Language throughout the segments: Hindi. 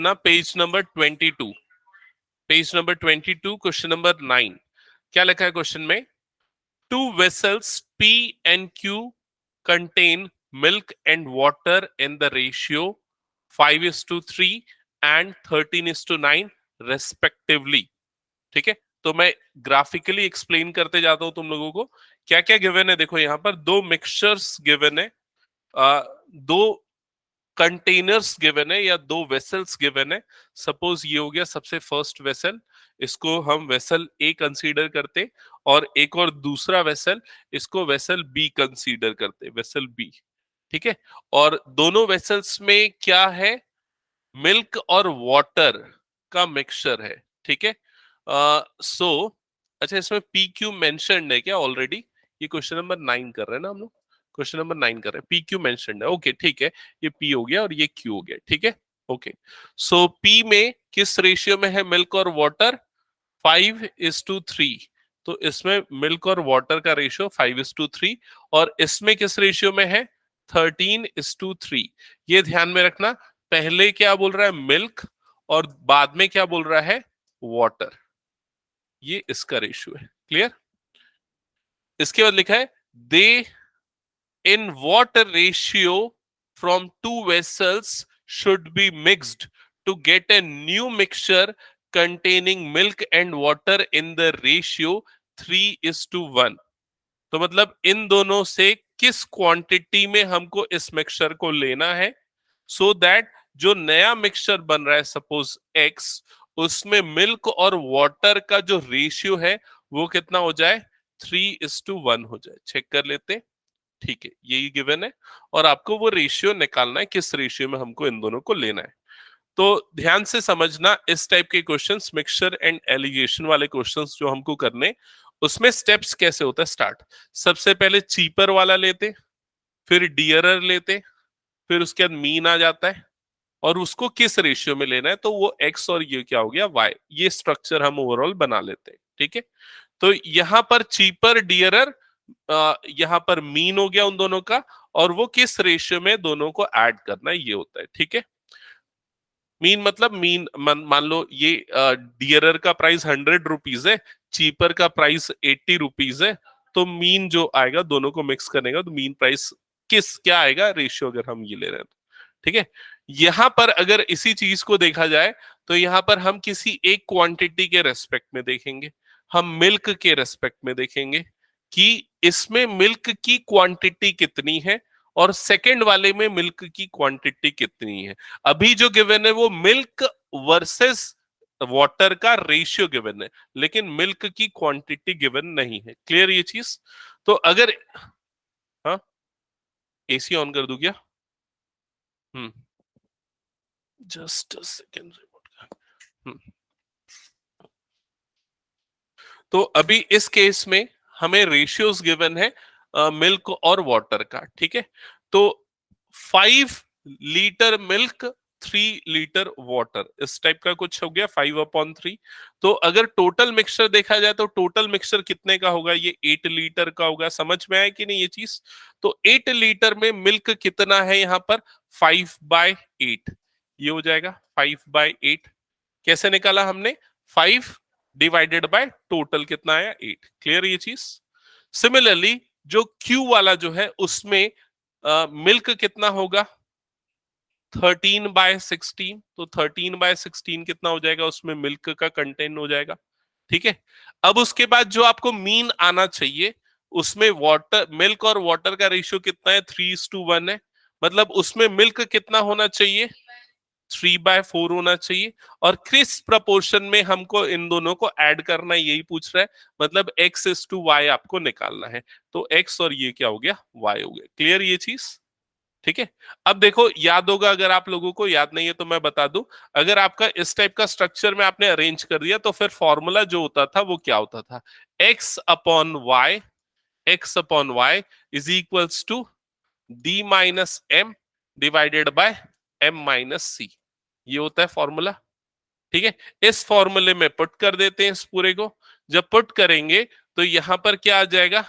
ना page number 22, page number 22, question number 9। क्या लिखा है क्वेश्चन में? Two vessels P and Q contain milk and water in the ratio 5:3 and 13:9 respectively। ठीक है, तो मैं ग्राफिकली एक्सप्लेन करते जाता हूं तुम लोगों को क्या क्या गिवन है। देखो यहाँ पर दो मिक्सचर्स गिवन है, दो कंटेनर्स गिवन है या दो वेसल्स गिवन है। सपोज ये हो गया सबसे फर्स्ट वेसल, इसको हम वेसल ए कंसीडर करते, और एक और दूसरा वेसल, इसको वेसल बी कंसीडर करते, वेसल बी। ठीक है, और दोनों वेसल्स में क्या है? मिल्क और वाटर का मिक्सचर है। ठीक है, सो अच्छा, इसमें पी क्यू मेंशन्ड है क्या ऑलरेडी? ये क्वेश्चन नंबर 9 कर रहे हैं ना हम लोग, क्वेश्चन नंबर 9 कर रहे हैं, पी क्यू मेंशन्ड है। ओके ठीक है, ये पी हो गया और ये क्यू हो गया। ठीक है, ओके। सो पी में किस रेशियो में है मिल्क और वाटर? 5:3। तो इसमें मिल्क और वाटर का रेशियो 5:3, और इसमें किस रेशियो में है? 13:3। ये ध्यान में रखना, पहले क्या बोल रहा है? मिल्क, और बाद में क्या बोल रहा है? वाटर। ये इसका रेशियो है। क्लियर? इसके बाद लिखा है they in what ratio from two vessels should be mixed to get a new mixture containing milk and water in the ratio 3:1। तो मतलब इन दोनों से किस क्वांटिटी में हमको इस मिक्सचर को लेना है, सो दैट जो नया मिक्सचर बन रहा है सपोज एक्स, उसमें मिल्क और वाटर का जो रेशियो है वो कितना हो जाए? 3:1 हो जाए। चेक कर लेते। ठीक है, यही गिवन है, और आपको वो रेशियो निकालना है, किस रेशियो में हमको इन दोनों को लेना है। तो ध्यान से समझना, इस टाइप के क्वेश्चंस, मिक्सचर एंड एलिगेशन वाले क्वेश्चंस जो हमको करने, उसमें स्टेप्स कैसे होता है स्टार्ट। सबसे पहले चीपर वाला लेते, फिर डियरर लेते, फिर उसके बाद मीन आ जाता है, और उसको किस रेशियो में लेना है, तो वो एक्स और ये क्या हो गया? वाई। ये स्ट्रक्चर हम ओवरऑल बना लेते हैं। ठीक है, तो यहां पर चीपर डियरर, यहां पर मीन हो गया उन दोनों का, और वो किस रेशियो में दोनों को ऐड करना है, ये होता है। ठीक है, मीन मतलब मीन मान लो ये डियरर का प्राइस 100 रुपीज है, चीपर का प्राइस 80 रुपीज है, तो मीन जो आएगा दोनों को मिक्स करने का, तो मीन प्राइस किस क्या आएगा रेशियो, अगर हम ये ले रहे हैं तो। ठीक है, यहां पर अगर इसी चीज को देखा जाए तो यहां पर हम किसी एक क्वांटिटी के रेस्पेक्ट में देखेंगे, हम मिल्क के रेस्पेक्ट में देखेंगे कि इसमें मिल्क की क्वांटिटी कितनी है, और सेकंड वाले में मिल्क की क्वांटिटी कितनी है। अभी जो गिवन है वो मिल्क वर्सेस वाटर का रेशियो गिवन है, लेकिन मिल्क की क्वांटिटी गिवन नहीं है। क्लियर ये चीज? तो अगर, हाँ, एसी ऑन कर दूं क्या? जस्ट अ सेकेंड, रिमोट का। तो अभी इस केस में हमें रेशियोज गिवन है मिल्क और वाटर का। ठीक है, तो 5 लीटर मिल्क, 3 लीटर वाटर, इस टाइप का कुछ हो गया, 5/3। तो अगर टोटल मिक्सचर देखा जाए तो टोटल मिक्सचर कितने का होगा? ये 8 लीटर का होगा। समझ में आया कि नहीं ये चीज? तो 8 लीटर में मिल्क कितना है यहाँ पर? 5/8। ये हो जाएगा 5/8। कैसे निकाला हमने? 5 डिवाइडेड बाय टोटल कितना आया? 8। क्लियर ये चीज? सिमिलरली जो क्यू वाला जो है उसमें मिल्क कितना होगा? 13/16। तो 13/16 कितना हो जाएगा? उसमें मिल्क का कंटेंट हो जाएगा। ठीक है, अब उसके बाद जो आपको मीन आना चाहिए, उसमें वाटर, मिल्क और वाटर का रेशियो कितना है? 3:1 है। मतलब उसमें मिल्क कितना होना चाहिए? 3/4 होना चाहिए, और किस प्रपोर्शन में हमको इन दोनों को ऐड करना है, यही पूछ रहा है। मतलब x:y आपको निकालना है, तो x और ये क्या हो गया? y हो गया। क्लियर ये चीज? ठीक है, अब देखो, याद होगा, अगर आप लोगों को याद नहीं है तो मैं बता दूं, अगर आपका इस टाइप का स्ट्रक्चर में आपने अरेंज कर दिया तो फिर फॉर्मूला जो होता था वो क्या होता था? x/y, x/y is equals to d-m divided by m-c। ये होता है फॉर्मूला। ठीक है, इस फॉर्मूले में पुट कर देते हैं इस पूरे को। जब पुट करेंगे तो यहां पर क्या आ जाएगा?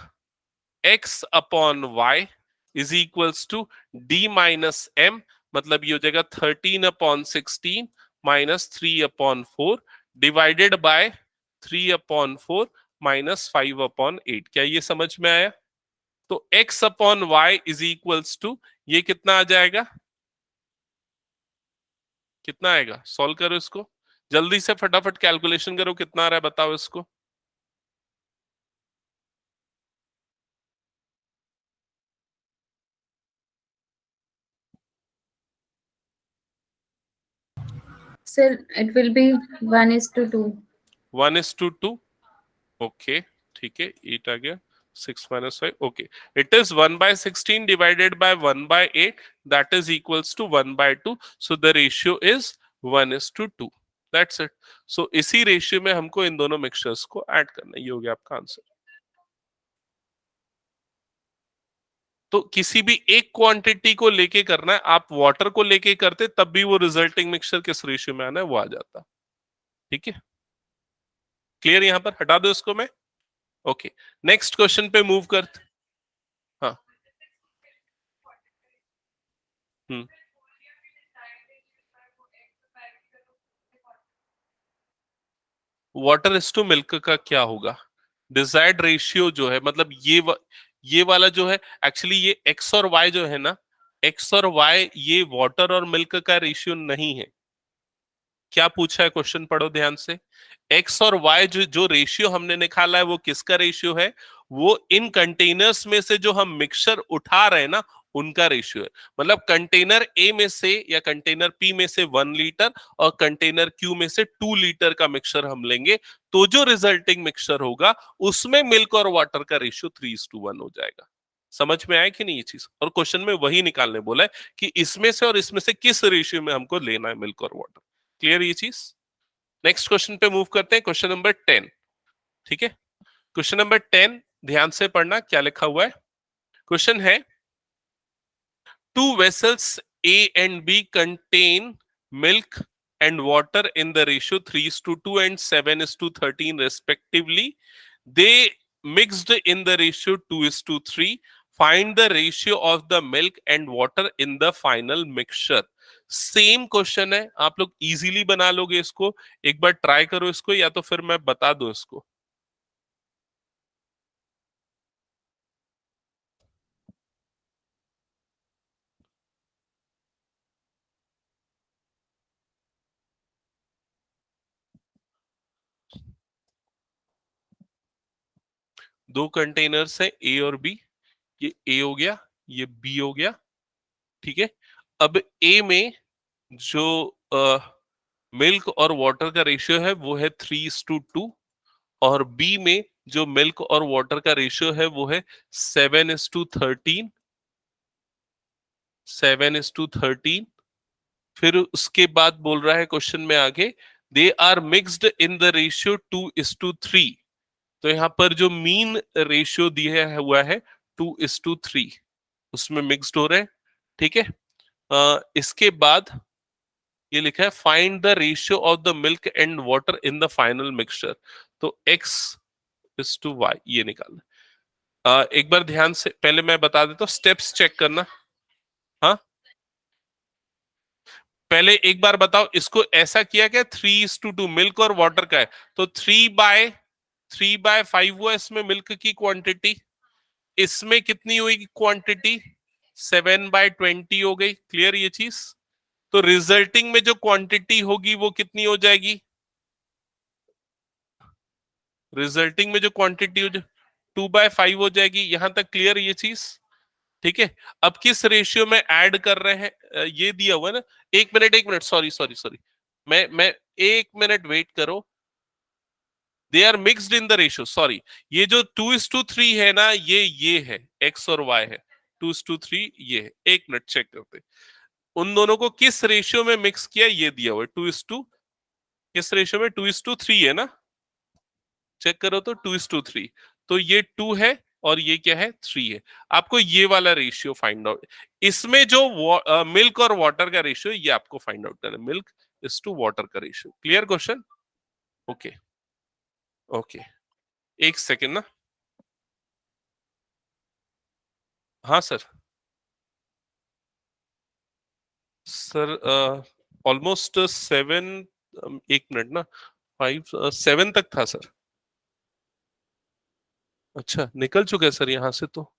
x/y is equals to d-m, मतलब ये हो जाएगा 13/16 माइनस 3/4 डिवाइडेड बाय 3/4 माइनस 5/8। क्या ये समझ में आया? तो x/y इज इक्वल्स टू, ये कितना आ जाएगा? कितना आएगा? सॉल्व करो इसको, जल्दी से फटाफट कैलकुलेशन करो, कितना आ रहा है बताओ इसको। Sir, it will be 1:2. 1:2। Okay, ठीक है, 8 आ गया, 6 - 5, okay. It is 1/16 divided by 1/8, that is equals to 1/2, so the ratio is 1:2। That's it. So इसी रेशियो में हमको इन दोनों मिक्सचर्स को ऐड करना है। ये हो गया आपका आंसर। तो किसी भी एक क्वांटिटी को लेके करना है, आप वाटर को लेके करते तब भी वो रिजल्टिंग मिक्सचर किस रेशियो में आना है वो आ जाता। ठीक है, क्लियर? यहां पर हटा दो इसको मैं। ओके, नेक्स्ट क्वेश्चन पे मूव करते। हाँ। हम्म। वाटर इज टू मिल्क का क्या होगा? डिजायर्ड रेशियो जो है, मतलब ये वाला जो है, एक्चुअली ये एक्स और वाई जो है ना, एक्स और वाई ये वाटर और मिल्क का रेशियो नहीं है। क्या पूछा है क्वेश्चन, पढ़ो ध्यान से। एक्स और वाई जो रेशियो हमने निकाला है वो किसका रेशियो है? वो इन कंटेनर्स में से जो हम मिक्सचर उठा रहे हैं ना, उनका रेशियो है। मतलब कंटेनर ए में से या कंटेनर पी में से 1 लीटर और कंटेनर क्यू में से 2 लीटर का मिक्सचर हम लेंगे, तो जो रिजल्टिंग मिक्सचर होगा उसमें मिल्क और वाटर का रेशियो 3:1 हो जाएगा। समझ में आया कि नहीं ये चीज? और क्वेश्चन में वही निकालने बोला है कि इसमें से और इसमें से किस रेशियो में हमको लेना है मिल्क और वाटर। क्लियर ये चीज? नेक्स्ट क्वेश्चन पे मूव करते हैं, क्वेश्चन नंबर 10। ठीक है, क्वेश्चन नंबर 10 ध्यान से पढ़ना, क्या लिखा हुआ है। क्वेश्चन है, two vessels A and B contain milk and water in the ratio 3:2 and 7:13 respectively. They mixed in the ratio 2:3. Find the ratio of the milk and water in the final mixture. Same question है, आप लोग इजीली बना लोगे इसको। एक बार ट्राई करो इसको, या तो फिर मैं बता दूं इसको। दो कंटेनर्स है ए और बी, ये ए हो गया, ये बी हो गया। ठीक है, अब ए में जो मिल्क और वाटर का रेशियो है वो है 3:2, और बी में जो मिल्क और वाटर का रेशियो है वो है 7:13। 7:13। फिर उसके बाद बोल रहा है क्वेश्चन में आगे, they are mixed in the ratio 2:3। तो यहां पर जो मीन रेशियो दिया हुआ है 2:3, उसमें मिक्सड हो रहे हैं। ठीक है, इसके बाद ये लिखा है, find the ratio of the milk and water in the final mixture. तो x:y ये निकालना। एक बार ध्यान से पहले मैं बता देता हूँ, स्टेप्स चेक करना। हाँ, पहले एक बार बताओ, इसको ऐसा किया क्या? 3:2 मिल्क और वाटर का है, तो 3/5 हुआ इसमें मिल्क की क्वांटिटी। इसमें कितनी हुई क्वांटिटी? 7/20 हो गई। क्लियर ये चीज? तो रिजल्टिंग में जो क्वांटिटी होगी वो कितनी हो जाएगी? रिजल्टिंग में जो क्वांटिटी हो जाए 2/5 हो जाएगी। यहां तक क्लियर ये चीज? ठीक है, अब किस रेशियो में ऐड कर रहे हैं, ये दिया हुआ है ना। एक मिनट, सॉरी सॉरी सॉरी, मैं 1 मिनट वेट करो। They are mixed in the ratio, sorry, ये जो 2:3 है ना, ये है एक्स और वाई है, 2:3 ये है। 1 मिनट चेक करते, उन दोनों को किस रेशियो में मिक्स किया, ये दिया हुआ है 2:, किस रेशियो में? 2:3 है ना, चेक करो तो 2:3। तो ये 2 है और ये क्या है? 3 है। आपको ये वाला रेशियो फाइंड आउट, इसमें जो मिल्क और वाटर का रेशियो, ये आपको फाइंड आउट करना है, मिल्क इज टू वाटर का ratio. Clear question? Okay, okay, एक सेकेंड ना। हाँ सर। सर ऑलमोस्ट 7, एक मिनट ना, 5 7 तक था सर। अच्छा निकल चुके हैं सर यहाँ से तो,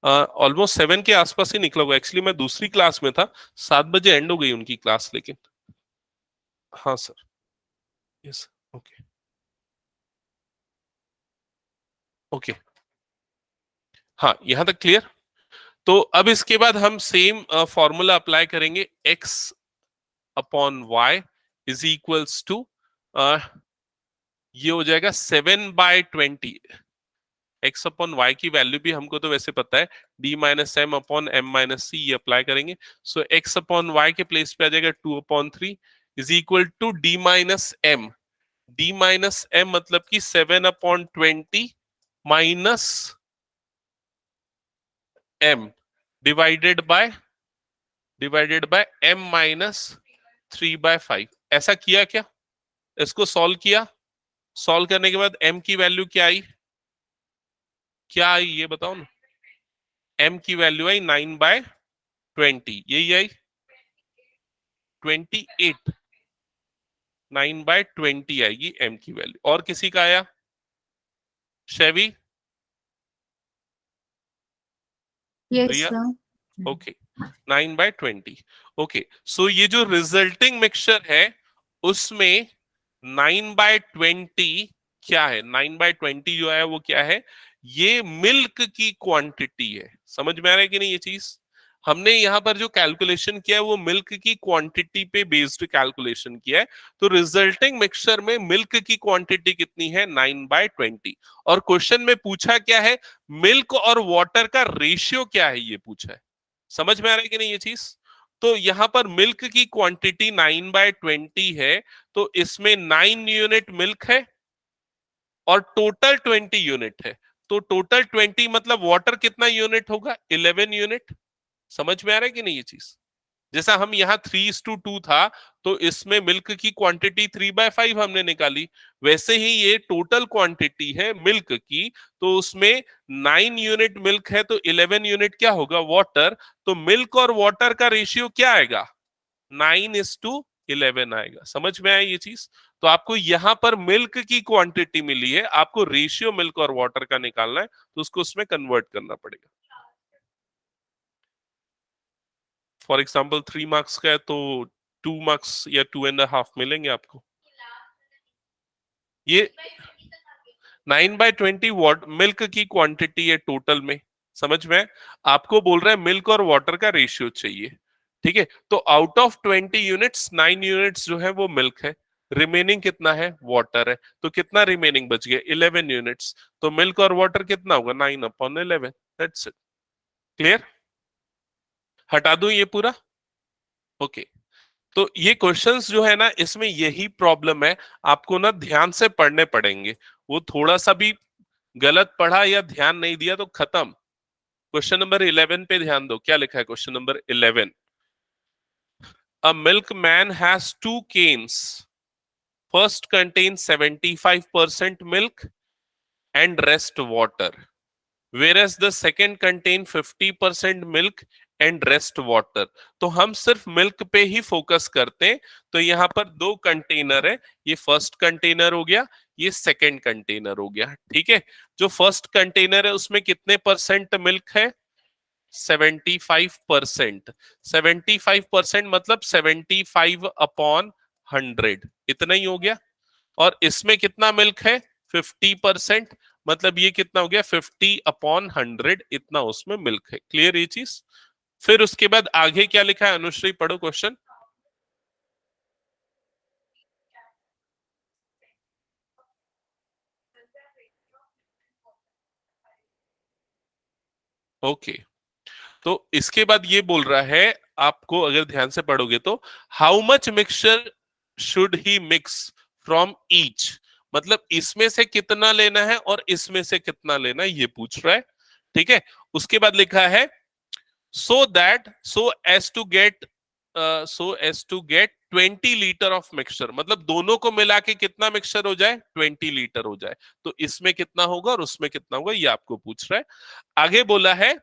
ऑलमोस्ट 7 के आसपास ही निकला हुआ। एक्चुअली मैं दूसरी क्लास में था, 7 बजे एंड हो गई उनकी क्लास, लेकिन हाँ सर। यस। ओके। ओके। हाँ यहाँ तक क्लियर। तो अब इसके बाद हम सेम फॉर्मूला अप्लाई करेंगे, x upon y is equals to, ये हो जाएगा 7/20। x अपॉन y की वैल्यू भी हमको तो वैसे पता है, d minus m upon m minus c, ये अप्लाई करेंगे। सो x अपॉन y के प्लेस पे आ जाएगा 2/3 is equal to d minus m. d minus m मतलब कि 7/20 minus m divided by m minus 3/5। ऐसा किया क्या? इसको सॉल्व किया। सॉल्व करने के बाद m की वैल्यू क्या आई? क्या आई ये बताओ ना। m की वैल्यू आई 9/20, यही आई 28। 9/20 आएगी m की वैल्यू। और किसी का आया? शेवी, Yes, रिया? sir. ओके, 9/20। ओके, सो ये जो रिजल्टिंग मिक्सचर है उसमें 9/20 क्या है? 9/20 जो है वो क्या है? ये मिल्क की क्वांटिटी है। समझ में आ रहा है कि नहीं ये चीज? हमने यहाँ पर जो कैलकुलेशन किया है वो मिल्क की क्वांटिटी पे बेस्ड कैलकुलेशन किया है। तो रिजल्टिंग मिक्सचर में मिल्क की क्वांटिटी कितनी है? 9/20। और क्वेश्चन में पूछा क्या है? मिल्क और वाटर का रेशियो क्या है, ये पूछा है। समझ में आ रहा है कि नहीं ये चीज? तो यहां पर मिल्क की क्वांटिटी 9/20 है, तो इसमें 9 यूनिट मिल्क है और टोटल 20 यूनिट है। तो टोटल 20 मतलब वाटर कितना यूनिट होगा? 11 यूनिट। समझ में आ रहा है कि नहीं ये चीज? जैसा हम यहाँ 3:2 था, तो इसमें मिल्क की क्वांटिटी 3/5 हमने निकाली, वैसे ही ये टोटल क्वांटिटी है मिल्क की, तो उसमें 9 यूनिट मिल्क है तो 11 यूनिट क्या होगा? वाटर। तो मिल्क और वाटर का रेशियो क्या आएगा? 9:11 आएगा। समझ में आया ये चीज? तो आपको यहां पर मिल्क की क्वांटिटी मिली है, आपको रेशियो मिल्क और वाटर का निकालना है, तो उसको उसमें कन्वर्ट करना पड़ेगा। फॉर एग्जाम्पल 3 मार्क्स का है तो 2 मार्क्स या 2.5 मिलेंगे आपको। ये 9/20 वॉट मिल्क की क्वांटिटी है टोटल में। समझ में? आपको बोल रहा है मिल्क और वाटर का रेशियो चाहिए। ठीक है, तो आउट ऑफ 20 यूनिट्स 9 यूनिट्स जो है वो मिल्क है, रिमेनिंग कितना है? वाटर है। तो कितना रिमेनिंग बच गया? 11 यूनिट्स। तो मिल्क और वाटर कितना होगा? 9/11। That's it. क्लियर? हटा दूं ये पूरा? ओके। तो ये क्वेश्चंस जो है ना, इसमें यही प्रॉब्लम है, आपको ना ध्यान से पढ़ने पड़ेंगे। वो थोड़ा सा भी गलत पढ़ा या ध्यान नहीं दिया तो खत्म। क्वेश्चन नंबर 11 पे ध्यान दो, क्या लिखा है question number 11? A milk man has 2 canes, first contains 75% milk and rest water, whereas the second contain 50% milk and rest water. तो हम सिर्फ मिल्क पे ही फोकस करते हैं। तो यहाँ पर 2 कंटेनर है, ये फर्स्ट कंटेनर हो गया, ये सेकंड कंटेनर हो गया। ठीक है, जो फर्स्ट कंटेनर है उसमें कितने परसेंट मिल्क है? 75%। 75% मतलब 75/100, इतना ही हो गया। और इसमें कितना मिल्क है? 50%, मतलब ये कितना हो गया? 50/100, इतना उसमें मिल्क है। क्लियर ये चीज? फिर उसके बाद आगे क्या लिखा है? अनुश्री पढ़ो क्वेश्चन। ओके, तो इसके बाद ये बोल रहा है, आपको अगर ध्यान से पढ़ोगे तो, how much mixture should he mix from each, मतलब इसमें से कितना लेना है और इसमें से कितना लेना है, ये पूछ रहा है। ठीक है, उसके बाद लिखा है so as to get 20 litre of mixture, मतलब दोनों को मिला के कितना मिक्सचर हो जाए? 20 लीटर हो जाए। तो इसमें कितना होगा और उसमें कितना होगा, ये आपको पूछ रहा है। आगे बोला है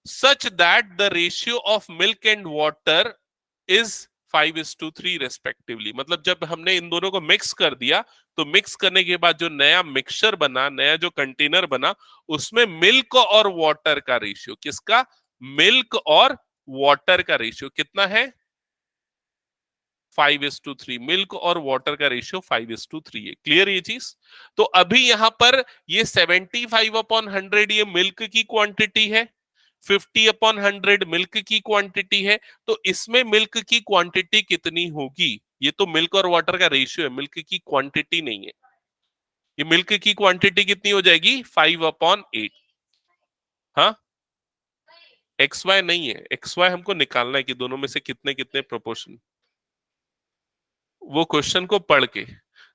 such that the ratio of milk and water is 5:3 respectively. मतलब जब हमने इन दोनों को मिक्स कर दिया तो मिक्स करने के बाद जो नया मिक्सचर बना, नया जो कंटेनर बना, उसमें मिल्क और वाटर का रेशियो, किसका? मिल्क और वाटर का रेशियो कितना है? 5:3। मिल्क और वाटर का रेशियो 5:3 है। क्लियर ये चीज? तो अभी यहां पर ये 75/100 ये मिल्क की क्वांटिटी है, 50/100 मिल्क की क्वांटिटी है। तो इसमें मिल्क की क्वांटिटी कितनी होगी? ये तो मिल्क और वाटर का रेशियो है, मिल्क की क्वांटिटी नहीं है। ये मिल्क की क्वांटिटी कितनी हो जाएगी? 5/8। हाँ, एक्स वाई नहीं है, एक्स वाई हमको निकालना है कि दोनों में से कितने कितने प्रोपोर्शन। वो क्वेश्चन को पढ़ के,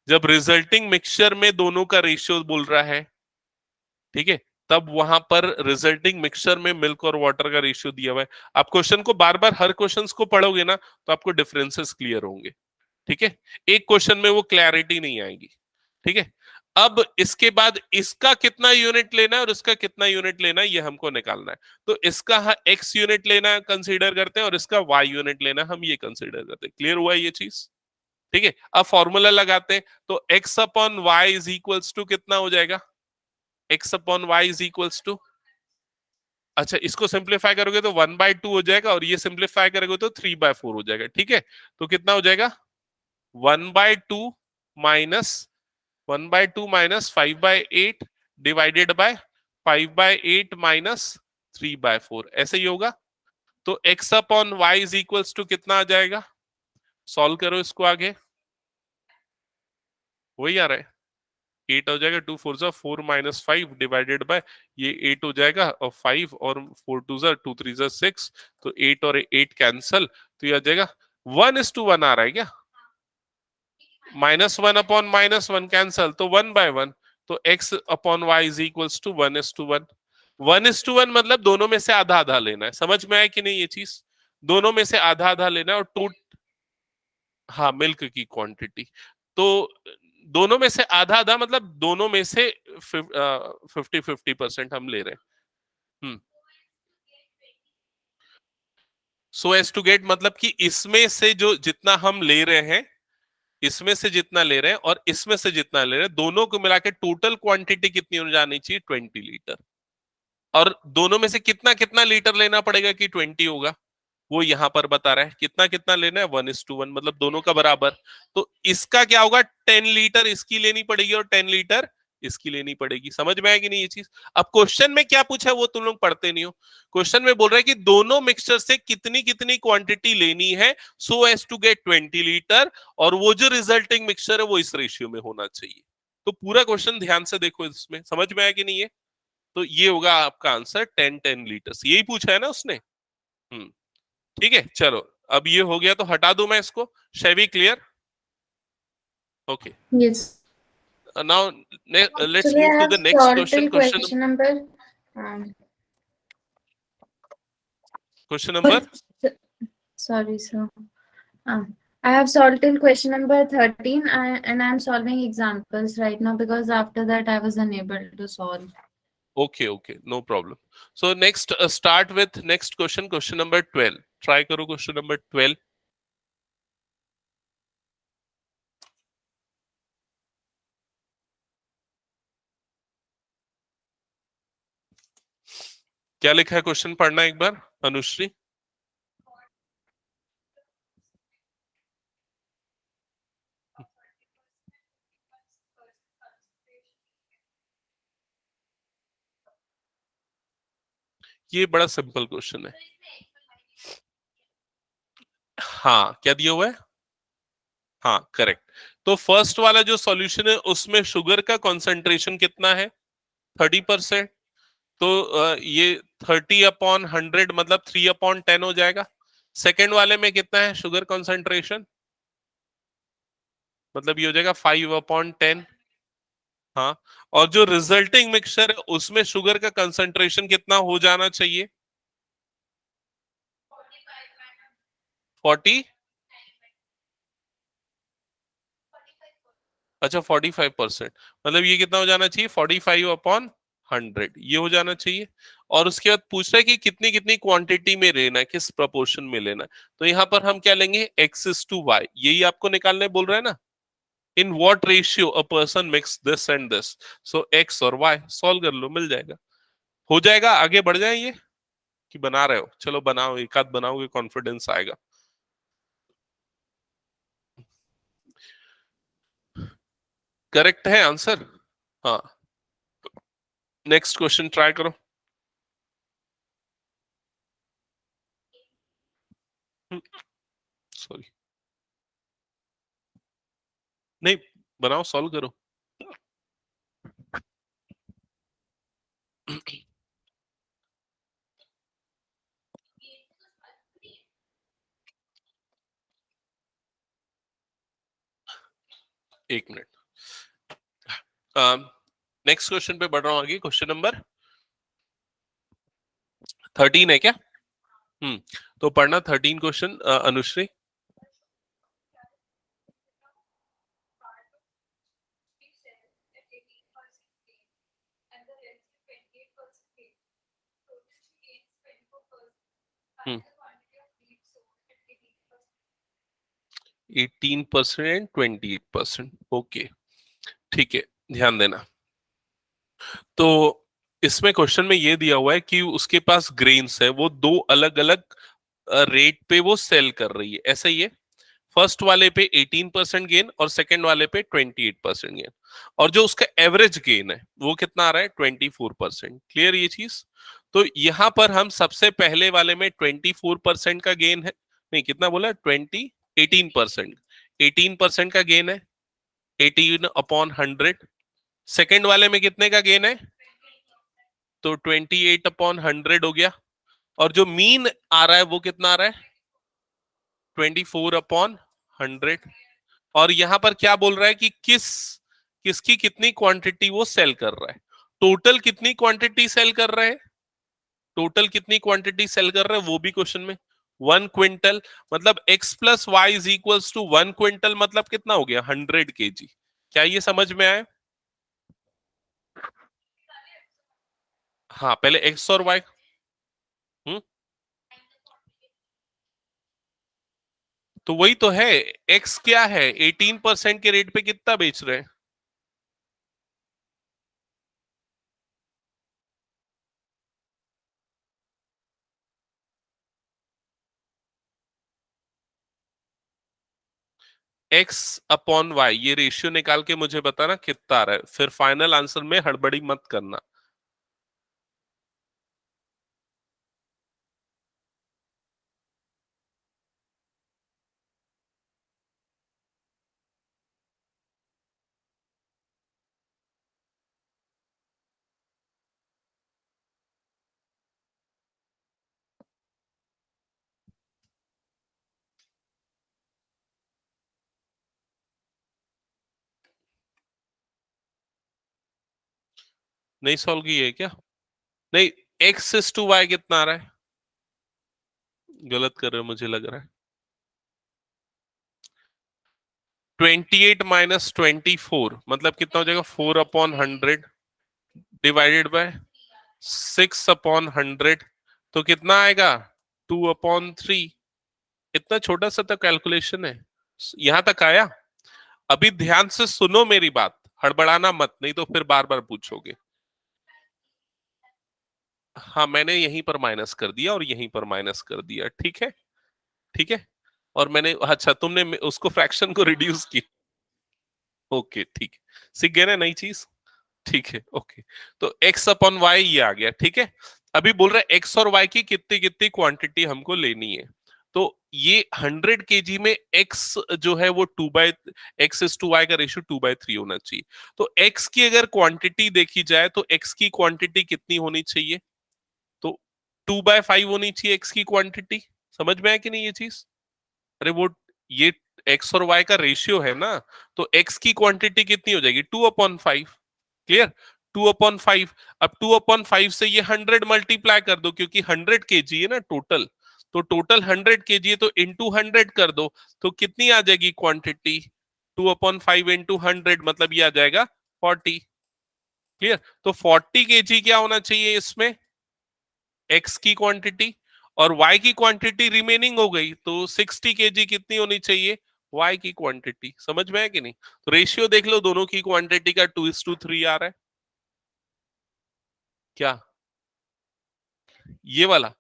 जब रिजल्टिंग मिक्सचर में दोनों का रेशियो बोल रहा है, ठीक है, तब वहां पर रिजल्टिंग मिक्सचर में मिल्क और वाटर का रेशियो दिया हुआ है। आप क्वेश्चन को बार बार हर क्वेश्चन को पढ़ोगे ना तो आपको डिफरेंसेस क्लियर होंगे। ठीक है, एक क्वेश्चन में वो क्लैरिटी नहीं आएगी। ठीक है, अब इसके बाद इसका कितना यूनिट लेना है और इसका कितना यूनिट लेना है ये हमको निकालना है। तो इसका एक्स यूनिट लेना कंसीडर करते हैं और इसका वाई यूनिट लेना हम ये कंसीडर करते हैं। क्लियर हुआ ये चीज? ठीक है, अब फॉर्मूला लगाते हैं तो x upon Y is equals to कितना हो जाएगा? x upon Y is equals to, अच्छा इसको सिंप्लीफाई करोगे तो 1/2 हो जाएगा और ये सिंप्लीफाई करोगे तो 3/4 हो जाएगा। ठीक है, तो कितना हो जाएगा? 1/2 minus 1/2 minus 5/8 divided by 5/8 minus 3/4, ऐसे ही होगा। तो x upon Y is equals to कितना आ जाएगा? सॉल्व करो इसको आगे, वही आ रहा है। 8 हो जाएगा, 2 4 माइनस 5 डिवाइडेड बाय ये 8 हो जाएगा और 5 और 4 2 2 3 6, तो 8 और 8 कैंसल, तो ये आ जाएगा 1:1 आ रहा है क्या? -1 अपॉन -1 कैंसल, तो 1/1। तो x upon Y is equals to 1:1। 1:1 मतलब दोनों में से आधा आधा लेना है। समझ में आया कि नहीं ये चीज? दोनों में से आधा आधा लेना है और टू, हाँ, मिल्क की क्वांटिटी। तो दोनों में से आधा आधा मतलब दोनों में से 50-50% हम ले रहे हैं। सो एज टू गेट, मतलब कि इसमें से जो जितना हम ले रहे हैं, इसमें से जितना ले रहे हैं और इसमें से जितना ले रहे हैं, दोनों को मिला के टोटल क्वांटिटी कितनी हो जानी चाहिए? 20 लीटर। और दोनों में से कितना कितना लीटर लेना पड़ेगा कि 20 होगा? वो यहां पर बता रहा है कितना कितना लेना है, 1:1, मतलब दोनों का बराबर। तो इसका क्या होगा? 10 लीटर इसकी लेनी पड़ेगी और 10 लीटर इसकी लेनी पड़ेगी। समझ में आएगी नहीं ये चीज? अब क्वेश्चन में क्या पूछा है वो तुम लोग पढ़ते नहीं हो। क्वेश्चन में बोल रहा है कि दोनों मिक्सचर से कितनी कितनी क्वांटिटी लेनी है so as to get 20 litre, और वो जो रिजल्टिंग मिक्सचर है वो इस रेशियो में होना चाहिए। तो पूरा क्वेश्चन ध्यान से देखो, इसमें समझ में आया कि नहीं है? तो ये होगा आपका आंसर, 10 लीटर्स, यही पूछा है ना उसने। ठीक है, चलो अब ये हो गया तो हटा दूं मैं इसको। शेवी clear? Okay, Yes. Now let's Actually, move I to have the next solved question. till question number. Um, question number sorry, sir. I have solved till question number 13, and I'm solving examples right now because after that I was unable to solve. Okay okay, no problem. So next start with next question, question number 12। Try करो क्वेश्चन नंबर 12। क्या लिखा है क्वेश्चन, पढ़ना एक बार अनुश्री। ये बड़ा सिंपल क्वेश्चन है। हाँ, क्या दिया हुआ है? हाँ, करेक्ट। तो फर्स्ट वाला जो सॉल्यूशन है उसमें शुगर का कॉन्सेंट्रेशन कितना है? 30%। तो ये 30/100 मतलब 3/10 हो जाएगा। सेकेंड वाले में कितना है शुगर कॉन्सेंट्रेशन? मतलब ये हो जाएगा 5/10। हाँ, और जो रिजल्टिंग मिक्सचर है उसमें शुगर का कंसंट्रेशन कितना हो जाना चाहिए? 40, अच्छा 45%, मतलब ये कितना हो जाना चाहिए? 45/100। 100, ये हो जाना चाहिए। और उसके बाद पूछ रहा है कि कितनी कितनी क्वांटिटी में लेना है, किस प्रोपोर्शन में लेना है। तो यहाँ पर हम क्या लेंगे, x/y, यही आपको निकालने बोल रहा है ना, इन what ratio a person mix this and this, so x और y सॉल्व कर लो, मिल जाएगा, हो जाएगा। आगे बढ़ जाए, ये कि बना रहे हो, चलो बनाओ, एक आध बनाओगे, कॉन्फिडेंस आएगा। करेक्ट है आंसर? हाँ, नेक्स्ट क्वेश्चन ट्राई करो। सॉरी, नहीं, बनाओ, सॉल्व करो। एक मिनट, नेक्स्ट क्वेश्चन पे बढ़ रहा हूं आगे। क्वेश्चन नंबर 13 है क्या? तो पढ़ना 13 क्वेश्चन, अनुश्री। हम्म 18% एंड 28%, ओके, ठीक है, ध्यान देना। तो इसमें क्वेश्चन में ये दिया हुआ है कि उसके पास ग्रेन्स है, वो दो अलग अलग रेट पे वो सेल कर रही है, ऐसा ही है। फर्स्ट वाले पे 18% गेन और सेकंड वाले पे 28% गेन, और जो उसका एवरेज गेन है वो कितना आ रहा है, 24%। क्लियर ये चीज? तो यहां पर हम सबसे पहले वाले में 24% का गेन है, नहीं कितना बोला, 18%, 18% का गेन है, 18/100। सेकंड वाले में कितने का गेन है, तो 28/100 हो गया। और जो मीन आ रहा है वो कितना आ रहा है, 24/100। और यहां पर क्या बोल रहा है कि किसकी कितनी क्वांटिटी वो सेल कर रहा है, टोटल कितनी क्वांटिटी सेल कर रहा है, टोटल कितनी क्वांटिटी सेल कर रहा है वो भी क्वेश्चन में। 1 क्विंटल, मतलब x+y=1 क्विंटल, मतलब कितना हो गया, 100 kg। क्या ये समझ में आया? हाँ, पहले x और y। हम्म तो वही तो है, x क्या है, 18% के रेट पे कितना बेच रहे हैं, x/y, ये रेशियो निकाल के मुझे बताना कितना आ रहा है, फिर फाइनल आंसर में हड़बड़ी मत करना। नहीं सॉल्व की है क्या? नहीं, x/y कितना आ रहा है, गलत कर रहे हो मुझे लग रहा है। 28 - 24 मतलब कितना हो जाएगा, 4/100 डिवाइडेड बाय 6/100, तो कितना आएगा, 2/3। इतना छोटा सा तो कैलकुलेशन है, यहां तक आया। अभी ध्यान से सुनो मेरी बात, हड़बड़ाना मत, नहीं तो फिर बार बार पूछोगे। हाँ, मैंने यहीं पर माइनस कर दिया और यहीं पर माइनस कर दिया, ठीक है, ठीक है। और मैंने, अच्छा, तुमने उसको फ्रैक्शन को रिड्यूस की, ओके, ठीक है, सीख गए ना नई चीज, ठीक है, ओके। तो x/y ये आ गया, ठीक है। अभी बोल रहे x और y की कितनी कितनी क्वांटिटी हमको लेनी है। तो ये 100 kg में x जो है वो 2/x/y का रेशियो 2/3 होना चाहिए। तो x की अगर क्वांटिटी देखी जाए तो x की क्वांटिटी कितनी होनी चाहिए, तो 2/5 होनी चाहिए x की क्वांटिटी। समझ में आया कि नहीं ये चीज? अरे वो, ये x और y का रेशियो है ना, तो x की क्वांटिटी कितनी हो जाएगी, 2/5। क्लियर, 2/5। अब 2/5 से ये 100 मल्टीप्लाई कर दो, क्योंकि 100 kg है ना टोटल, तो टोटल 100 kg है, तो इंटू 100 कर दो, तो कितनी आ जाएगी क्वांटिटी, 2/5 इंटू 100, मतलब ये आ जाएगा 40। क्लियर? तो 40 केजी क्या होना चाहिए इसमें, एक्स की क्वांटिटी, और वाई की क्वांटिटी रिमेनिंग हो गई, तो 60 केजी कितनी होनी चाहिए, वाई की क्वांटिटी। समझ में है कि नहीं? तो रेशियो देख लो, दोनों की क्वांटिटी का 2:3 आ रहा है। क्या ये वाला?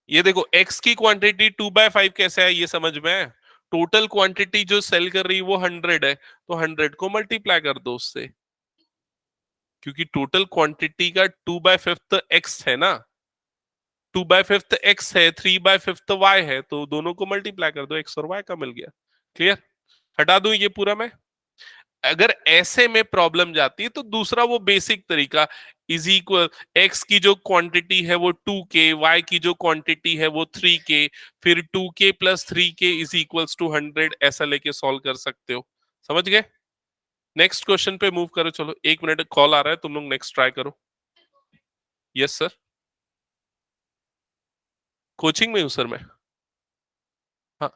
ये देखो, एक्स की क्वांटिटी 2/5 कैसे है, ये समझ में है? टोटल क्वांटिटी जो सेल कर रही है वो 100 है, तो 100 को मल्टीप्लाई कर दो उससे, क्योंकि टोटल क्वांटिटी का 2/5 एक्स है ना, 2/5 एक्स है, 3/5 वाई है, तो दोनों को मल्टीप्लाई कर दो, एक्स और वाई का मिल गया। क्लियर? हटा दूं ये पूरा मैं? अगर ऐसे में प्रॉब्लम जाती है तो दूसरा वो बेसिक तरीका, इज इक्वल, एक्स की जो क्वांटिटी है वो 2k, वाई की जो क्वांटिटी है वो 3k, फिर 2k plus 3k is equals to 100, ऐसा लेके सॉल्व कर सकते हो। समझ गए? नेक्स्ट क्वेश्चन पे मूव करो। चलो, 1 मिनट, कॉल आ रहा है, तुम लोग नेक्स्ट ट्राई करो। यस सर, कोचिंग में हूँ सर मैं। हाँ,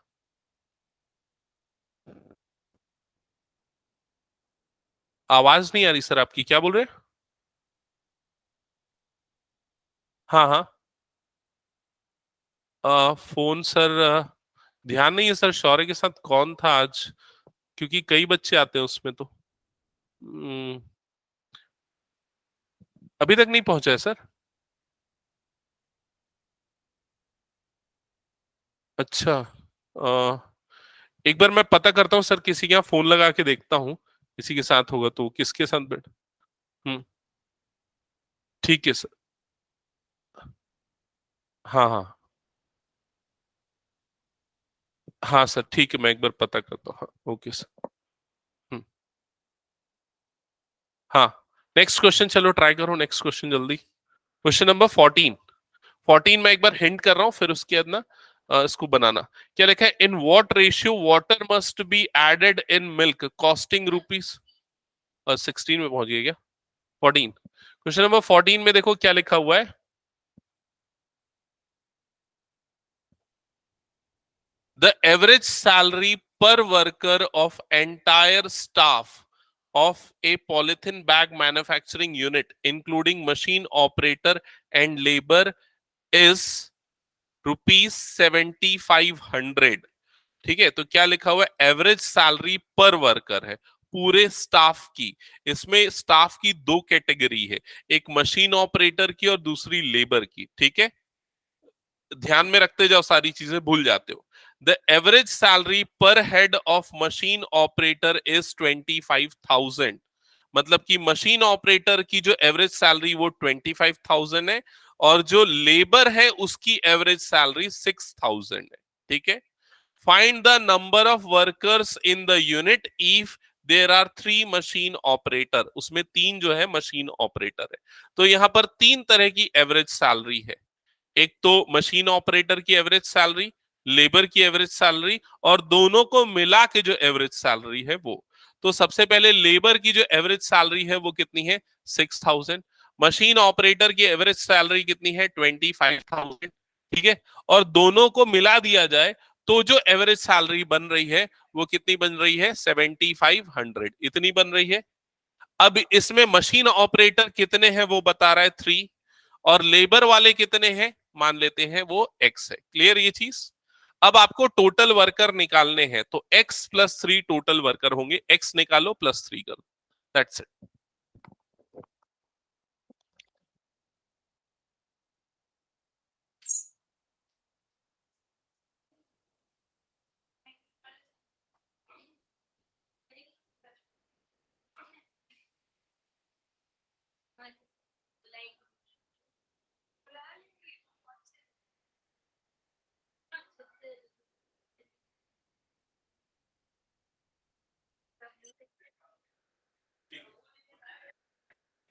आवाज नहीं आ रही सर आपकी, क्या बोल रहे हैं? हाँ हाँ। फोन सर, ध्यान नहीं है सर, शौर्य के साथ कौन था आज, क्योंकि कई बच्चे आते हैं उसमें तो। हम्म, अभी तक नहीं पहुंचा है सर। अच्छा, एक बार मैं पता करता हूँ सर, किसी के यहाँ फोन लगा के देखता हूँ, किसी के साथ होगा तो। किसके साथ बैठ? हम्म, ठीक है सर। हाँ हाँ। हाँ सर, ठीक है, मैं एक बार पता करता हूँ। हाँ, ओके सर। हम्म, हाँ। नेक्स्ट क्वेश्चन, चलो ट्राई करो नेक्स्ट क्वेश्चन जल्दी। Question number 14। 14 में एक बार हिंट कर रहा हूँ, फिर उसके बाद ना इसको बनाना। क्या लिखा है, in what ratio water must be added in milk costing rupees. 16 में पहुंच गए क्या? 14, क्वेश्चन नंबर 14 में देखो क्या लिखा हुआ है। द एवरेज सैलरी पर worker of entire staff of a polythene bag manufacturing unit including machine operator and labor is ₹7,500। ठीक है, तो क्या लिखा हुआ है, एवरेज सैलरी पर वर्कर है पूरे स्टाफ की। इसमें स्टाफ की दो कैटेगरी है, एक मशीन ऑपरेटर की और दूसरी लेबर की। ठीक है, ध्यान में रखते जाओ, सारी चीजें भूल जाते हो। द एवरेज सैलरी पर head of machine operator is 25,000। मतलब कि मशीन ऑपरेटर की जो एवरेज सैलरी वो 25,000 है, और जो लेबर है उसकी एवरेज सैलरी 6,000 है। ठीक है, find the number of workers in the unit if there are 3 machine operator. उसमें 3 जो है मशीन ऑपरेटर है। तो यहां पर 3 तरह की एवरेज सैलरी है, एक तो मशीन ऑपरेटर की एवरेज सैलरी, लेबर की एवरेज सैलरी, और दोनों को मिला के जो एवरेज सैलरी है वो। तो सबसे पहले लेबर की जो एवरेज सैलरी है वो कितनी है, 6,000। मशीन ऑपरेटर की एवरेज सैलरी कितनी है, 25,000। ठीक है, और दोनों को मिला दिया जाए तो जो एवरेज सैलरी बन रही है वो कितनी बन रही है, 7,500, इतनी बन रही है। अब इसमें मशीन ऑपरेटर कितने हैं वो बता रहा है 3, और लेबर वाले कितने हैं, मान लेते हैं वो एक्स है। क्लियर ये चीज? अब आपको टोटल वर्कर निकालने हैं, तो एक्स प्लस 3 टोटल वर्कर होंगे, एक्स निकालो प्लस 3 करो, दैट्स इट।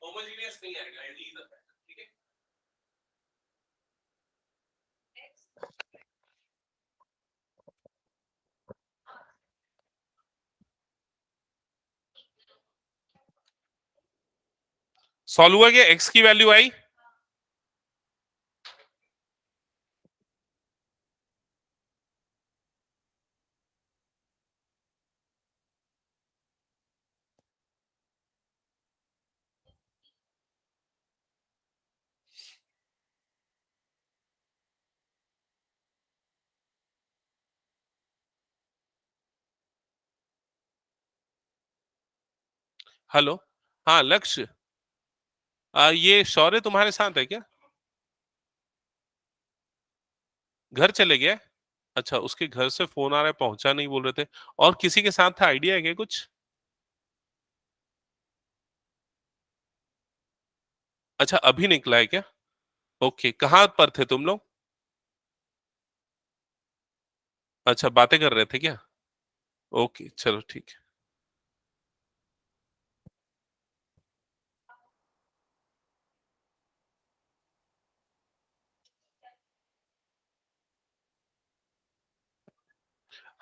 होमोजेनियस नहीं आएगा, ठीक है। सॉल्व हुआ क्या, एक्स की वैल्यू आई? हेलो, हाँ लक्ष्य, ये शौर्य तुम्हारे साथ है क्या? घर चले गया है? अच्छा, उसके घर से फोन आ रहा है, पहुंचा नहीं बोल रहे थे। और किसी के साथ था, आइडिया है क्या कुछ? अच्छा, अभी निकला है क्या? ओके, कहाँ पर थे तुम लोग? अच्छा, बातें कर रहे थे क्या? ओके, चलो ठीक है।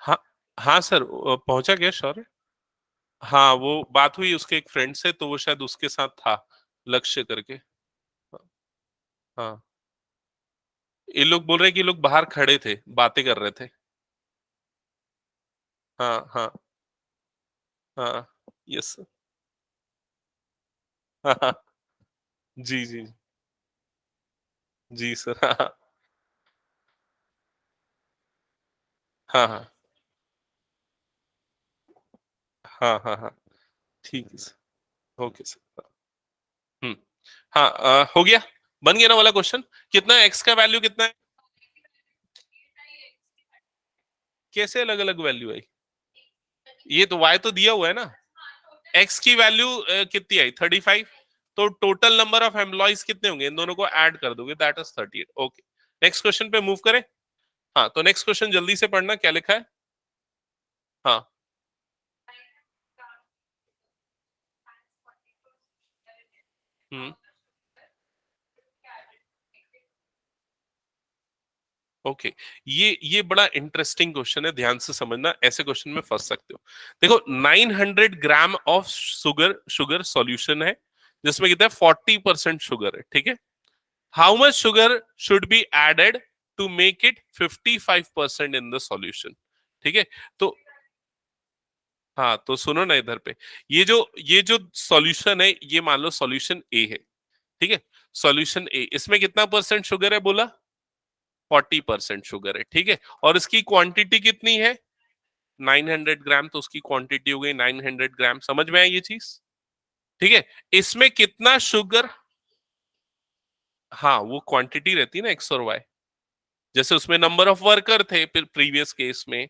हाँ हाँ सर, पहुंचा गया शौर्य। हाँ, वो बात हुई उसके एक फ्रेंड से, तो वो शायद उसके साथ था, लक्ष्य करके। हाँ, ये लोग बोल रहे हैं कि ये लोग बाहर खड़े थे, बातें कर रहे थे। हाँ हाँ हाँ। यस। हाँ हाँ। जी जी। जी सर। हाँ हाँ हाँ हाँ हाँ हाँ। ठीक है सर। Okay sir. हम्म। हाँ, हो गया। बन गया ना वाला क्वेश्चन? कितना एक्स का वैल्यू कितना है? कैसे अलग अलग वैल्यू आई? ये तो वाई तो दिया हुआ है ना। एक्स की वैल्यू कितनी आई? 35। तो टोटल नंबर ऑफ एम्प्लॉइज कितने होंगे? इन दोनों को ऐड कर दोगे, that is 38। Okay, next question पे मूव करें। हाँ, तो नेक्स्ट क्वेश्चन जल्दी से पढ़ना, क्या लिखा है? हाँ। हम्म। ओके, ये बड़ा इंटरेस्टिंग क्वेश्चन है, ध्यान से समझना, ऐसे क्वेश्चन में फंस सकते हो। देखो, 900 gram of sugar sugar solution है, जिसमें कितना है? 40% शुगर है, ठीक है। How much sugar should be added to make it 55% in the solution? ठीक है। तो हाँ, तो सुनो ना इधर पे, ये जो सॉल्यूशन है, ये मान लो सॉल्यूशन ए है, ठीक है। सॉल्यूशन ए, इसमें कितना परसेंट शुगर है बोला? 40% शुगर है, ठीक है। और इसकी क्वांटिटी कितनी है? 900 ग्राम, तो उसकी क्वांटिटी हो गई 900 ग्राम। समझ में आई ये चीज? ठीक है। इसमें कितना शुगर? हाँ, वो क्वांटिटी रहती है ना, एक्स और वाई। जैसे उसमें नंबर ऑफ वर्कर थे फिर प्रीवियस केस में,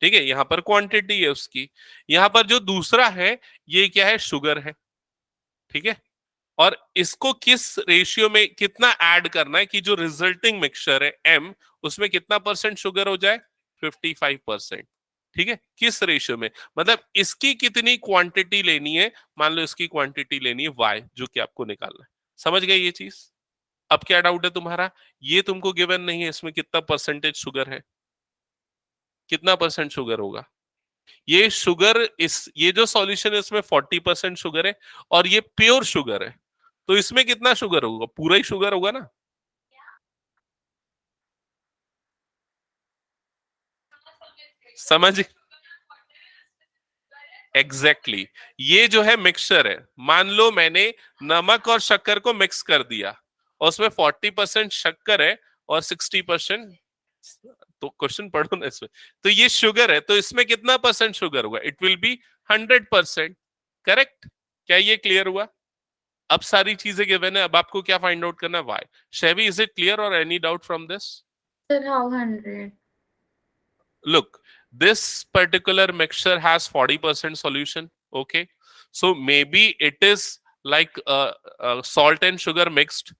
ठीक है, यहाँ पर क्वांटिटी है उसकी। यहाँ पर जो दूसरा है, ये क्या है? शुगर है, ठीक है। और इसको किस रेशियो में कितना ऐड करना है कि जो रिजल्टिंग मिक्सचर है एम, उसमें कितना परसेंट शुगर हो जाए? 55%। ठीक है, किस रेशियो में? मतलब इसकी कितनी क्वांटिटी लेनी है? मान लो इसकी क्वांटिटी लेनी है वाई, जो कि आपको निकालना है। समझ गए ये चीज? अब क्या डाउट है तुम्हारा? ये तुमको गिवन नहीं है, इसमें कितना परसेंटेज शुगर है, कितना परसेंट शुगर होगा? ये शुगर, इस ये जो सॉल्यूशन है इसमें 40% शुगर है, और ये प्योर शुगर है, तो इसमें कितना शुगर होगा? पूरा ही शुगर होगा ना। समझ? Exactly exactly. ये जो है मिक्सचर है, मान लो मैंने नमक और शक्कर को मिक्स कर दिया, और उसमें 40% शक्कर है और 60%, तो क्वेश्चन पढ़ो ना इसमें। तो ये शुगर है, तो इसमें कितना परसेंट शुगर होगा? It will be 100%। करेक्ट? क्या ये क्लियर हुआ? अब सारी चीजें गिवन है, अब आपको क्या फाइंड आउट करना है? वाई। शेवी, इज इट क्लियर और any doubt from this? Sir, how 100? Look, this particular mixture has 40% solution. Okay, so maybe it is like salt and sugar mixed,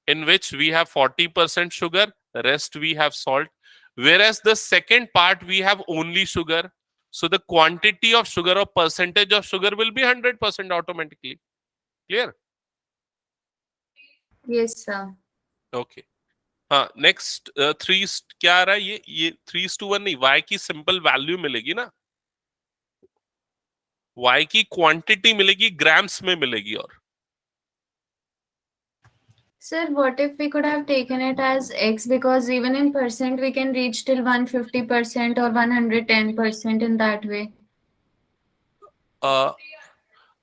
in which we have 40% sugar, rest we have salt. Whereas the second part we have only sugar, so the quantity of sugar or percentage of sugar will be 100% automatically. Clear? Yes, sir. Okay. हाँ, नेक्स्ट थ्री, क्या आ रहा है? ये 3:1 नहीं, y की सिंपल वैल्यू मिलेगी ना, y की क्वांटिटी मिलेगी, ग्राम्स में मिलेगी। और Sir, what if we could have taken it as X, because even in percent we can reach till 150% or 110% in that way.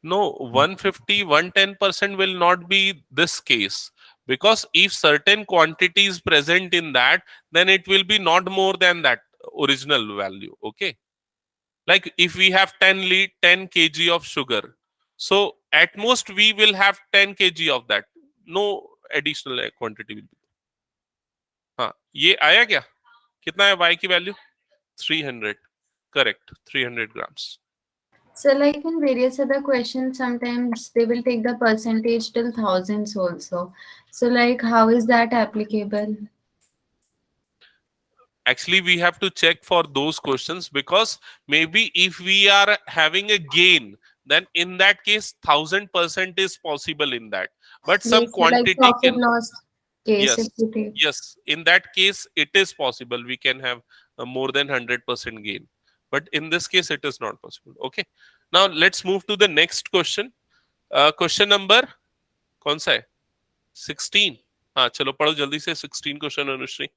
No, 150 110% will not be this case, because if certain quantity is present in that, then it will be not more than that original value. Okay, like if we have 10 kg of sugar, So at most we will have 10 kg of that. No additional quantity will be. हाँ, ये आया क्या? कितना है y की value? 300. Correct, 300 grams. So like in various other questions, sometimes they will take the percentage till thousands also. So like how is that applicable? Actually, we have to check for those questions, because maybe if we are having a gain, then in that case 1000% is possible in that, but some Yes, so like quantity profit can. loss case if Yes, you take. yes, in that case it is possible, we can have a more than 100% gain, but in this case it is not possible. Okay, now let's move to the next question. Question number कौन सा है? 16. हाँ, चलो पढ़ो जल्दी से 16 क्वेश्चन अनुश्री.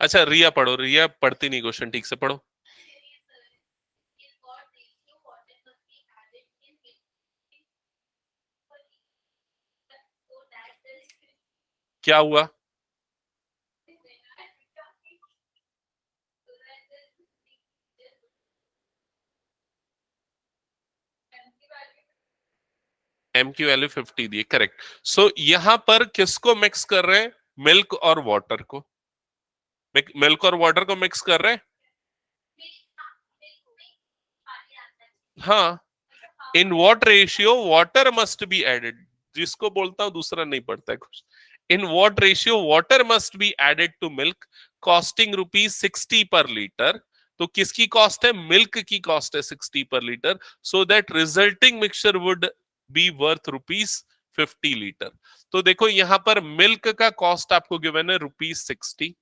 अच्छा, रिया पढ़ो. रिया पढ़ती नहीं क्वेश्चन ठीक से. पढ़ो. क्या हुआ? एम की वैल्यू 50 दी. करेक्ट. सो यहां पर किसको मिक्स कर रहे हैं? मिल्क और वाटर को. मिल्क और वाटर को मिक्स कर रहे हैं. हाँ. In what ratio water must be added. जिसको बोलता हूं दूसरा नहीं पड़ता है कुछ. In what ratio water must be added to milk costing ₹60 per litre. तो किसकी कॉस्ट है? मिल्क की कॉस्ट है 60 per litre. So that resulting mixture would be worth ₹50 litre. तो देखो यहां पर मिल्क का कॉस्ट आपको गिवन है ₹60.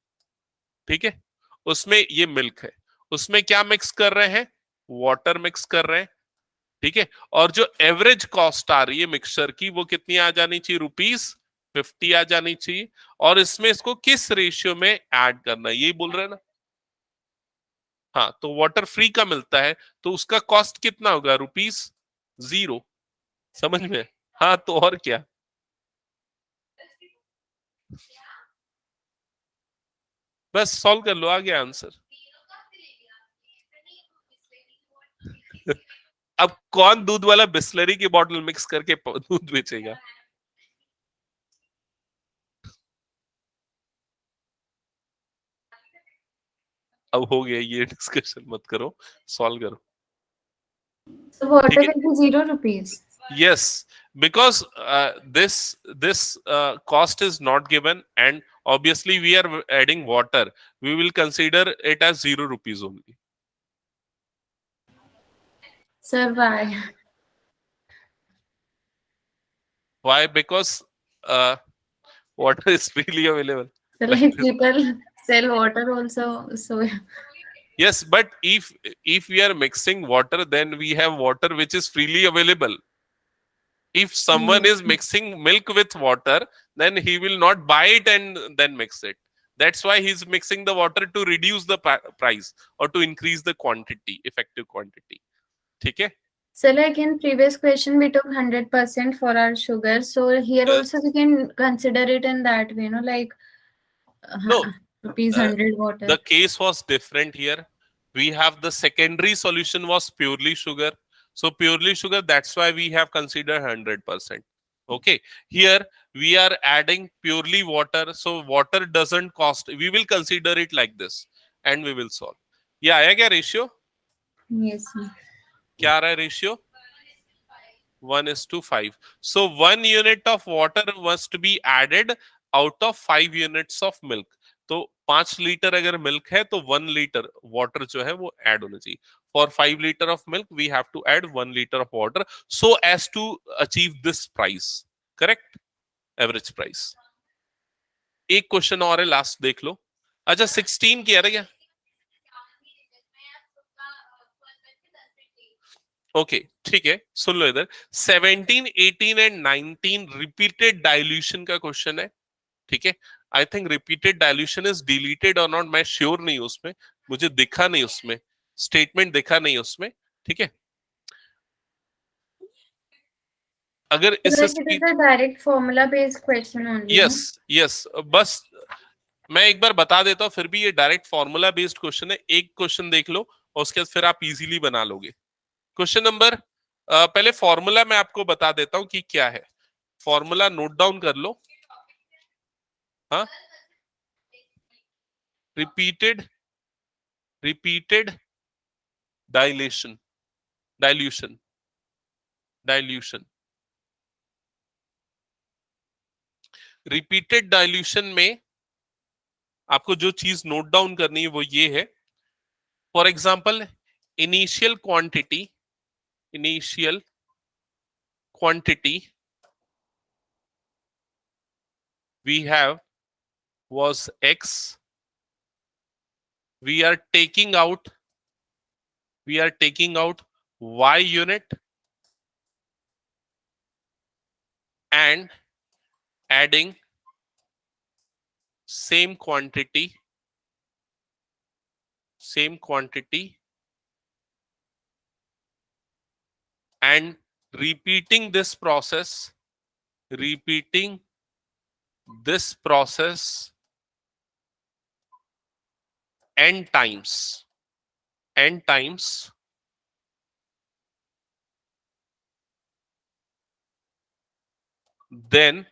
ठीक है, उसमें ये मिल्क है. उसमें क्या मिक्स कर रहे हैं? वाटर मिक्स कर रहे हैं. ठीक है, और जो एवरेज कॉस्ट आ रही है मिक्सचर की वो कितनी आ जानी चाहिए? ₹50 आ जानी चाहिए. और इसमें इसको किस रेशियो में ऐड करना है यही बोल रहे हैं ना. हाँ, तो वाटर फ्री का मिलता है तो उसका कॉस्ट कितना होगा? ₹0. समझ में? हाँ, तो और क्या. बस सॉल्व कर लो, आ गया आंसर. अब कौन दूध वाला बिस्लरी की बोतल मिक्स करके दूध बेचेगा? अब हो गया, ये डिस्कशन मत करो, सॉल्व करो. So water ठीक है. will be ₹0. Yes, because this cost is not given, and obviously we are adding water. We will consider it as ₹0 only. Sir, why? Why? Because water is freely available. So Like like this. people sell water also. So Yes, but if we are mixing water, then we have water which is freely available. If someone is mixing milk with water, then he will not buy it and then mix it. That's why he's mixing the water to reduce the price or to increase the quantity, effective quantity. ठीक है. So like in previous question we took 100% for our sugar. So here also we can consider it in that way, like No, ₹100 water. the case was different here. We have the secondary solution was purely sugar. So purely sugar, that's why we have considered 100%. Okay, here we are adding purely water, so water doesn't cost. We will consider it like this and we will solve. Yeah, आया क्या रेशियो? Yes, sir. क्या आ रहा है ratio? 1:5. So 1 unit of water must be added out of 5 units of milk. तो 5 लीटर अगर मिल्क है तो 1 लीटर वाटर जो है वो ऐड होना चाहिए. For 5 liter of milk, we have to add 1 liter of water so as to achieve this price. Correct? Average price. एक क्वेश्चन और है, लास्ट देख लो. अच्छा, 16 की है क्या? ओके, ठीक है, सुन लो इधर. 17, 18 एंड 19 रिपीटेड डाइल्यूशन का क्वेश्चन है. ठीक है, I think repeated dilution is deleted और नॉट, मैं श्योर नहीं हूं उसमें, मुझे दिखा नहीं उसमें, स्टेटमेंट दिखा नहीं उसमें. ठीक है, अगर So इस like it is a direct formula based question only. Yes yes, बस मैं एक बार बता देता हूं, फिर भी ये डायरेक्ट फॉर्मूला बेस्ड क्वेश्चन है, एक क्वेश्चन देख लो और उसके बाद फिर आप इजीली बना लोगे। क्वेश्चन नंबर, पहले फॉर्मूला मैं आपको बता देता हूं कि क्या है। फॉर्मूला नोट डाउन कर लो। हाँ, repeated dilation dilution dilution repeated dilution में आपको जो चीज नोट डाउन करनी है वो ये है। For example, initial quantity we have was x. We are taking out y unit and adding same quantity and repeating this process n times, then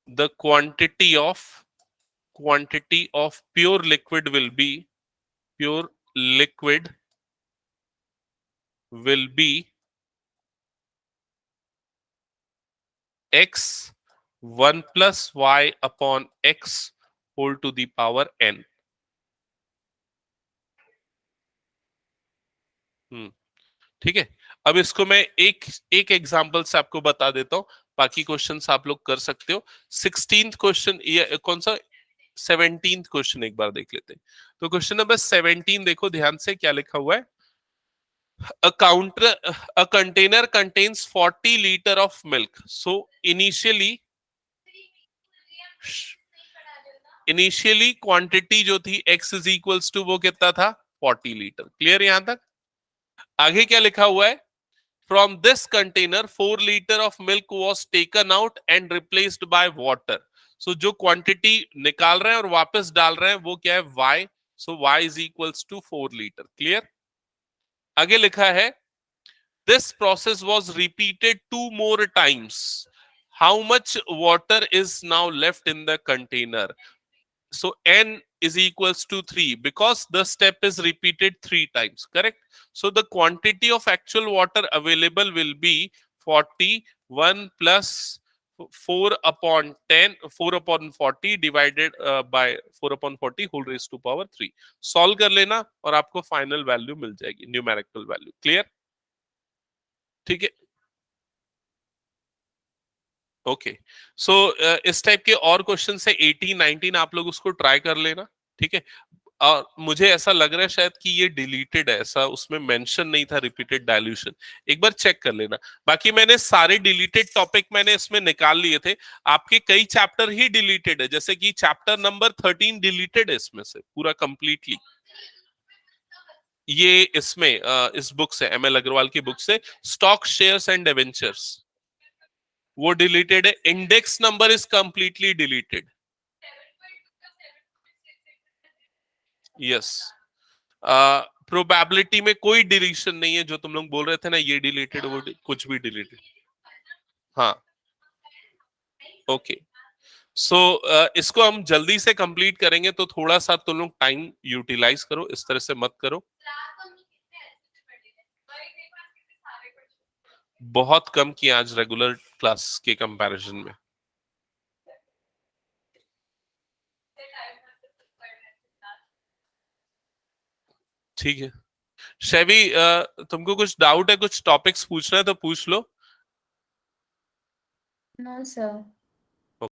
the quantity of pure liquid will be x 1 plus y upon x whole to the power n। ठीक है। अब इसको मैं एक एग्जांपल से आपको बता देता हूं, बाकी क्वेश्चंस आप लोग कर सकते हो। 16th क्वेश्चन, ये कौन सा, 17th क्वेश्चन एक बार देख लेते हैं। तो क्वेश्चन नंबर 17 देखो ध्यान से, क्या लिखा हुआ है। A container contains 40 liter of milk. So initially quantity जो थी x इज इक्वल्स टू वो कितना था, 40 लीटर। क्लियर यहां तक? आगे क्या लिखा हुआ है, from this container 4 litre of milk was taken out and replaced by water. So जो क्वांटिटी निकाल रहे हैं और वापस डाल रहे हैं वो क्या है, y। So y is equals to 4 litre. Clear? आगे लिखा है, this process was repeated 2 more times. How much water is now left in the container? So n is equals to 3 because the step is repeated 3 times, correct? So the quantity of actual water available will be 41 plus 4 upon 40 divided by 4 upon 40 whole raised to power 3। Solve कर लेना और आपको फाइनल वैल्यू मिल जाएगी, न्यूमेरिकल वैल्यू। क्लियर? ठीक है, ओके। सो इस टाइप के और क्वेश्चन से 18 19 आप लोग उसको ट्राई कर लेना। ठीक है, और मुझे ऐसा लग रहा है शायद कि ये डिलीटेड है, ऐसा उसमें मेंशन नहीं था रिपीटेड डाइल्यूशन। एक बार चेक कर लेना। बाकी मैंने सारे डिलीटेड टॉपिक मैंने इसमें निकाल लिए थे। आपके कई चैप्टर ही डिलीटेड है, जैसे कि चैप्टर नंबर 13 डिलीटेड है इसमें से पूरा कंप्लीटली। ये इसमें इस बुक से, एमएल अग्रवाल की बुक से, स्टॉक शेयर्स एंड डिवेंचर्स, वो डिलीटेड है। Index number is completely deleted. Yes, probability में कोई डिलीशन नहीं है, जो तुम लोग बोल रहे थे ना ये डिलीटेड वो कुछ भी डिलीटेड। हाँ, ओके। सो इसको हम जल्दी से कंप्लीट करेंगे, तो थोड़ा सा तुम लोग टाइम यूटिलाइज करो, इस तरह से मत करो। बहुत कम किया आज रेगुलर क्लास के कंपैरिजन में। ठीक है शैवी, तुमको कुछ डाउट है, कुछ टॉपिक्स पूछना है तो पूछ लो। No, sir.